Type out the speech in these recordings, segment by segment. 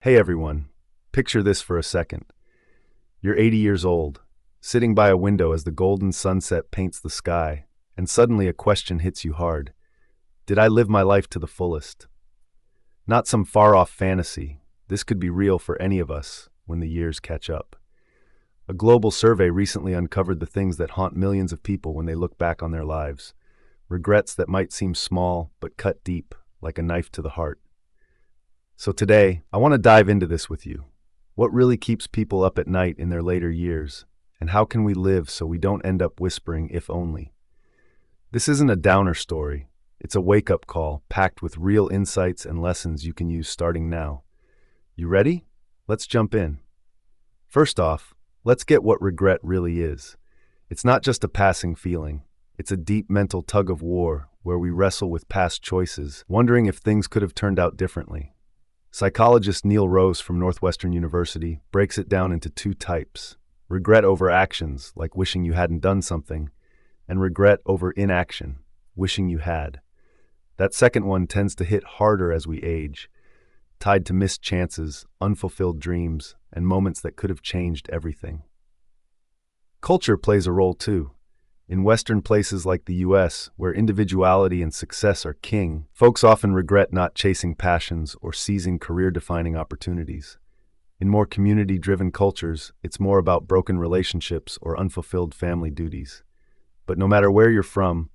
Hey everyone, picture this for a second. You're 80 years old, sitting by a window as the golden sunset paints the sky, and suddenly a question hits you hard. Did I live my life to the fullest? Not some far-off fantasy. This could be real for any of us when the years catch up. A global survey recently uncovered the things that haunt millions of people when they look back on their lives. Regrets that might seem small but cut deep, like a knife to the heart. So today, I want to dive into this with you. What really keeps people up at night in their later years? And how can we live so we don't end up whispering, if only? This isn't a downer story. It's a wake-up call, packed with real insights and lessons you can use starting now. You ready? Let's jump in. First off, let's get what regret really is. It's not just a passing feeling. It's a deep mental tug-of-war where we wrestle with past choices, wondering if things could have turned out differently. Psychologist Neil Rose from Northwestern University breaks it down into two types: regret over actions, like wishing you hadn't done something, and regret over inaction, wishing you had. That second one tends to hit harder as we age, tied to missed chances, unfulfilled dreams, and moments that could have changed everything. Culture plays a role too. In Western places like the US, where individuality and success are king, folks often regret not chasing passions or seizing career-defining opportunities. In more community-driven cultures, it's more about broken relationships or unfulfilled family duties. But no matter where you're from,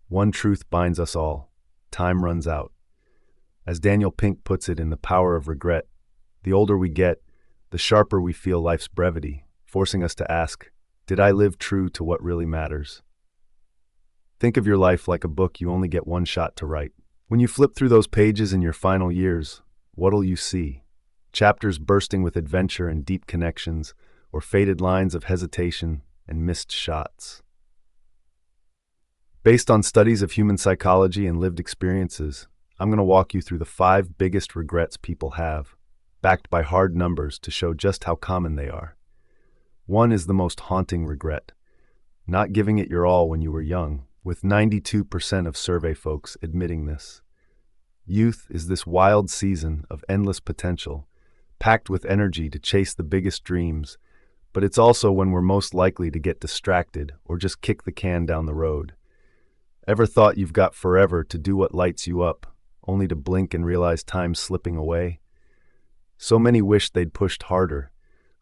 one truth binds us all: time runs out. As Daniel Pink puts it in The Power of Regret, the older we get, the sharper we feel life's brevity, forcing us to ask, did I live true to what really matters? Think of your life like a book you only get one shot to write. When you flip through those pages in your final years, what'll you see? Chapters bursting with adventure and deep connections, or faded lines of hesitation and missed shots? Based on studies of human psychology and lived experiences, I'm going to walk you through the 5 biggest regrets people have, backed by hard numbers to show just how common they are. 1 is the most haunting regret: not giving it your all when you were young, with 92% of survey folks admitting this. Youth is this wild season of endless potential, packed with energy to chase the biggest dreams, but it's also when we're most likely to get distracted or just kick the can down the road. Ever thought you've got forever to do what lights you up, only to blink and realize time's slipping away? So many wish they'd pushed harder,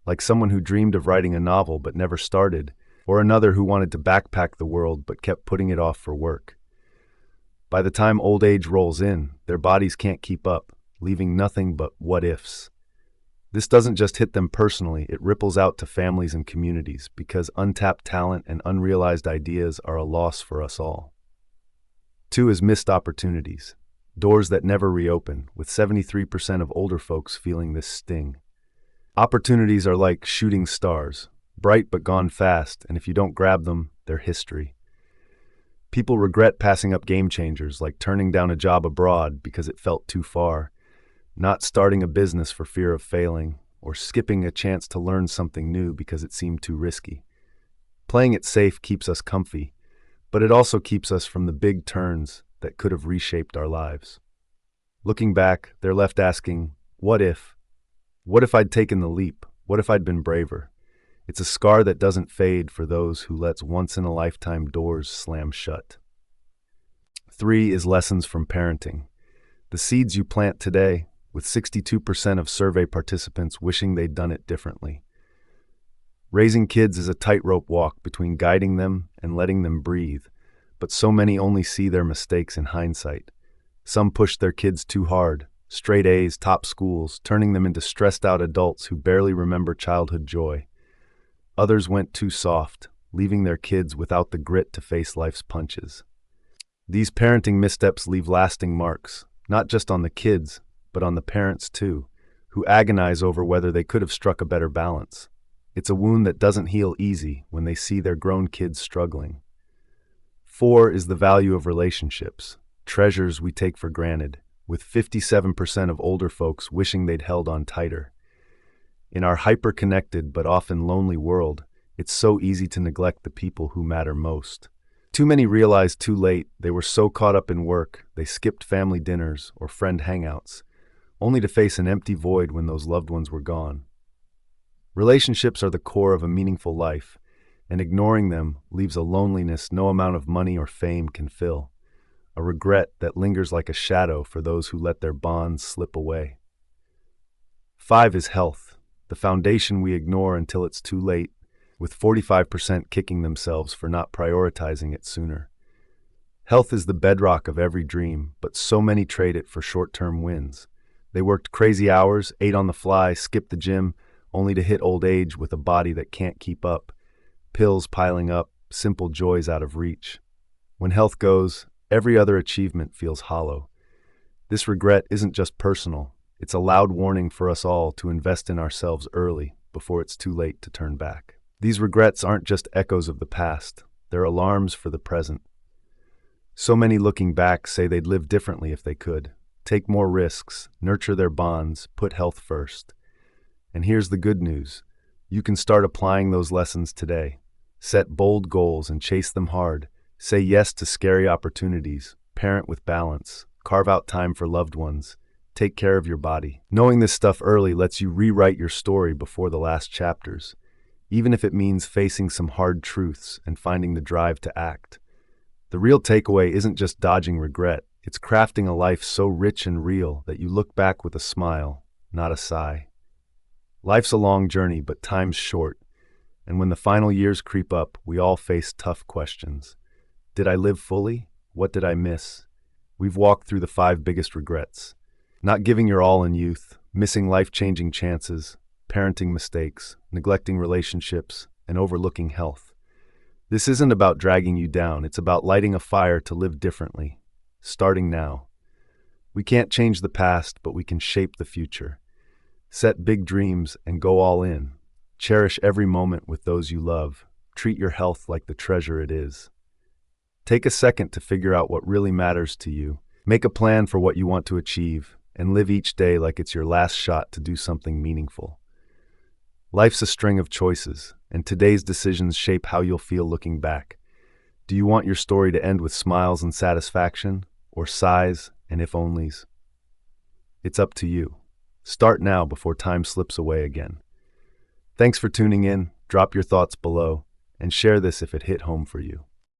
like someone who dreamed of writing a novel but never started, or another who wanted to backpack the world but kept putting it off for work. By the time old age rolls in, their bodies can't keep up, leaving nothing but what-ifs. This doesn't just hit them personally, it ripples out to families and communities, because untapped talent and unrealized ideas are a loss for us all. 2 is missed opportunities, doors that never reopen, with 73% of older folks feeling this sting. Opportunities are like shooting stars, bright but gone fast, and if you don't grab them, they're history. People regret passing up game changers, like turning down a job abroad because it felt too far, not starting a business for fear of failing, or skipping a chance to learn something new because it seemed too risky. Playing it safe keeps us comfy, but it also keeps us from the big turns that could have reshaped our lives. Looking back, they're left asking, what if? What if I'd taken the leap? What if I'd been braver? It's a scar that doesn't fade for those who lets once-in-a-lifetime doors slam shut. 3 is lessons from parenting. The seeds you plant today, with 62% of survey participants wishing they'd done it differently. Raising kids is a tightrope walk between guiding them and letting them breathe, but so many only see their mistakes in hindsight. Some push their kids too hard, straight A's, top schools, turning them into stressed-out adults who barely remember childhood joy. Others went too soft, leaving their kids without the grit to face life's punches. These parenting missteps leave lasting marks, not just on the kids, but on the parents too, who agonize over whether they could have struck a better balance. It's a wound that doesn't heal easy when they see their grown kids struggling. 4 is the value of relationships, treasures we take for granted, with 57% of older folks wishing they'd held on tighter. In our hyper-connected but often lonely world, it's so easy to neglect the people who matter most. Too many realized too late they were so caught up in work they skipped family dinners or friend hangouts, only to face an empty void when those loved ones were gone. Relationships are the core of a meaningful life, and ignoring them leaves a loneliness no amount of money or fame can fill, a regret that lingers like a shadow for those who let their bonds slip away. 5 is health, the foundation we ignore until it's too late, with 45% kicking themselves for not prioritizing it sooner. Health is the bedrock of every dream, but so many trade it for short-term wins. They worked crazy hours, ate on the fly, skipped the gym, only to hit old age with a body that can't keep up, pills piling up, simple joys out of reach. When health goes, every other achievement feels hollow. This regret isn't just personal, it's a loud warning for us all to invest in ourselves early before it's too late to turn back. These regrets aren't just echoes of the past, they're alarms for the present. So many looking back say they'd live differently if they could, take more risks, nurture their bonds, put health first. And here's the good news. You can start applying those lessons today. Set bold goals and chase them hard. Say yes to scary opportunities. Parent with balance. Carve out time for loved ones. Take care of your body. Knowing this stuff early lets you rewrite your story before the last chapters, even if it means facing some hard truths and finding the drive to act. The real takeaway isn't just dodging regret. It's crafting a life so rich and real that you look back with a smile, not a sigh. Life's a long journey, but time's short. And when the final years creep up, we all face tough questions. Did I live fully? What did I miss? We've walked through the 5 biggest regrets. Not giving your all in youth, missing life-changing chances, parenting mistakes, neglecting relationships, and overlooking health. This isn't about dragging you down, it's about lighting a fire to live differently, starting now. We can't change the past, but we can shape the future. Set big dreams and go all in. Cherish every moment with those you love. Treat your health like the treasure it is. Take a second to figure out what really matters to you. Make a plan for what you want to achieve, and live each day like it's your last shot to do something meaningful. Life's a string of choices, and today's decisions shape how you'll feel looking back. Do you want your story to end with smiles and satisfaction, or sighs and if-onlys? It's up to you. Start now before time slips away again. Thanks for tuning in. Drop your thoughts below, and share this if it hit home for you.